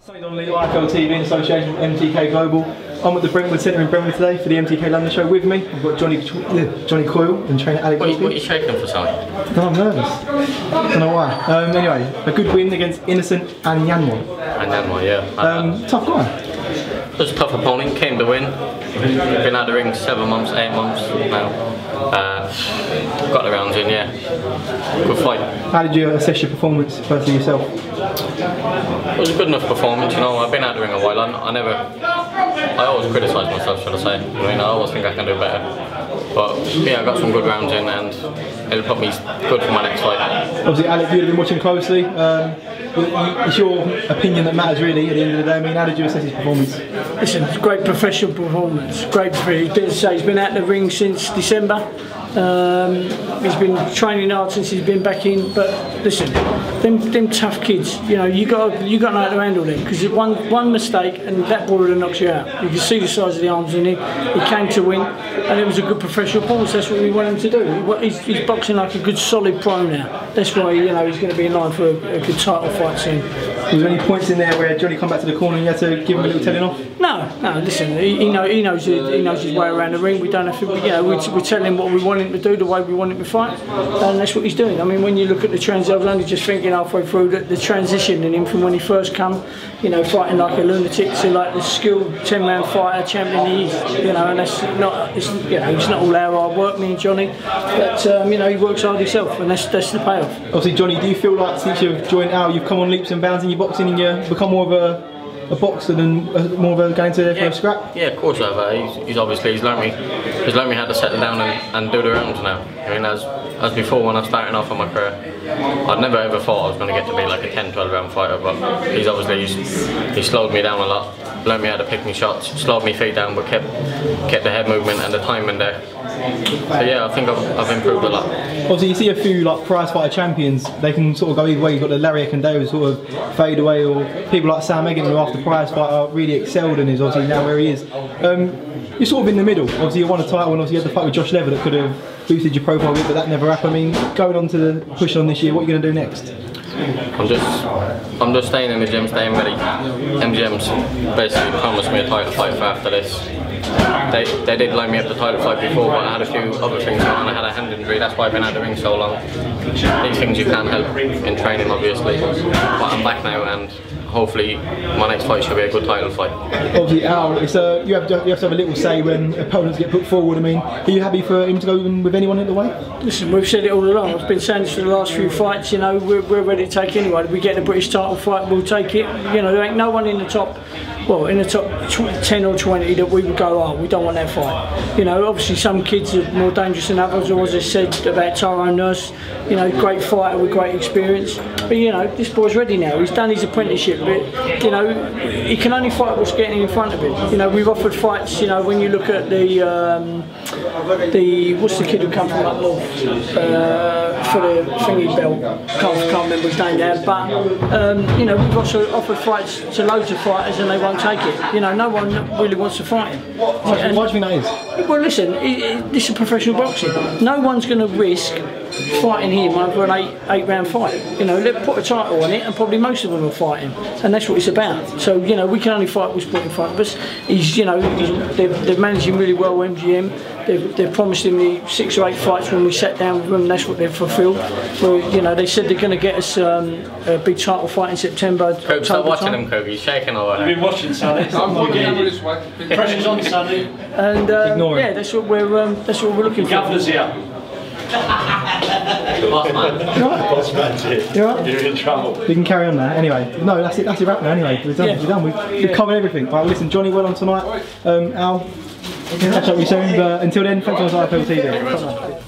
Sonny Donnelly, IFL TV in association with MTK Global. I'm at the Brentwood Centre in Brentwood today for the MTK London show. With me, I've got Johnny Coyle and trainer Alec Wilkey. What are you shaking for, Sonny? No, I'm nervous. Don't know why. Anyway, a good win against Innocent and Yanwa. Yeah. Tough guy. It was a tough opponent, came to win. Been out the ring 7 months, 8 months now. Got the rounds in, yeah. Good fight. How did you assess your performance personally yourself? It was a good enough performance, you know. I've been out the ring a while. I always criticise myself, should I say. I mean, I always think I can do better. But yeah, I got some good rounds in and it'll put me good for my next fight. Obviously, Alec, you've been watching closely. It's your opinion that matters really at the end of the day. I mean, how did you assess his performance? Listen, it's a great professional performance. Great performance. He's been out the ring since December. He's been training hard since he's been back in. But listen, them tough kids, you know, you got to know how to handle them, because one mistake and that ball would have knocked you out. You can see the size of the arms in him. He came to win, and it was a good professional performance. That's what we want him to do. He's boxing like a good solid pro now. That's why, you know, he's going to be in line for a good title fight soon. Was there any points in there where Johnny come back to the corner and you had to give him a little telling off? No. Listen, he knows his way around the ring. We don't have to, you know, we tell him what we want him to do, the way we want him to fight, and that's what he's doing. I mean, when you look at the transition, I was only just thinking halfway through the transition in him from when he first come, you know, fighting like a lunatic to like the skilled 10-round fighter champion he is, you know, and that's not, it's not all our hard work, me and Johnny, but you know, he works hard himself, and that's the payoff. Obviously, Johnny, do you feel like since you've joined out, you've come on leaps and bounds in your boxing and you've become more of a boxer than more of a going to for a scrap? Yeah, of course I have. He's learned me how to settle down and do the rounds now. I mean, as before, when I was starting off in my career, I'd never ever thought I was going to get to be like a 10-12 round fighter, but he's slowed me down a lot, learned me how to pick my shots, slowed me feet down, but kept the head movement and the timing there. So yeah, I think I've improved a lot. Obviously, you see a few like prize fighter champions, they can sort of go either way. You've got the Larry Ekandayo sort of fade away, or people like Sam Egan who after prize fighter really excelled and is obviously now where he is. You're sort of in the middle. Obviously, you won a title and obviously you had the fight with Josh Lever that could have boosted your profile a bit, but that never happened. I mean, going on to the push on this year, what are you going to do next? I'm just staying in the gym, staying ready. MGM's basically promised me a title fight for after this. They did line me up the title fight before, but I had a few other things on. I had a hand injury, that's why I've been out of the ring so long. These things you can't help in training, obviously. But I'm back now, and hopefully my next fight should be a good title fight. Obviously, Al, you have to have a little say when opponents get put forward. I mean, are you happy for him to go with anyone in the way? Listen, we've said it all along. I've been saying this for the last few fights. You know, we're ready to take anyone. If we get the British title fight, we'll take it. You know, there ain't no one in the top. Well, in the top 10 or 20 that we would go, oh, we don't want that fight. You know, obviously some kids are more dangerous than others, or as I said about Tyrone Nurse, you know, great fighter with great experience. But, you know, this boy's ready now. He's done his apprenticeship, but, you know, he can only fight what's getting in front of him. You know, we've offered fights, you know, when you look at what's the kid who come from up north for the thingy belt, can't remember his name now, but, you know, we've also offered fights to loads of fighters and they won't take it. You know, no one really wants to fight him. What do you think that is? Well, listen, this is professional boxing. No one's going to risk fighting him over an eight-round fight. You know, they'll put a title on it, and probably most of them will fight him, and that's what it's about. So, you know, we can only fight what's put in front of us. You know, they've managed him really well with MGM. They've promised him the 6 or 8 fights when we sat down with them, and that's what they've fulfilled. Well, you know, they said they're going to get us a big title fight in September. Coke, stop watching him, Coke. He's shaking all over. You've been watching, Sonny. Pressure's on, Sonny. And yeah, that's what we're looking for. Governor's here. Boss man. Boss man's here. You're in trouble. We can carry on now. Anyway, no, that's it wrap now. Anyway, we're done. We've covered everything. Right, listen, Johnny, well on tonight. Al, catch up with you soon. But until then, thanks for watching IFL TV.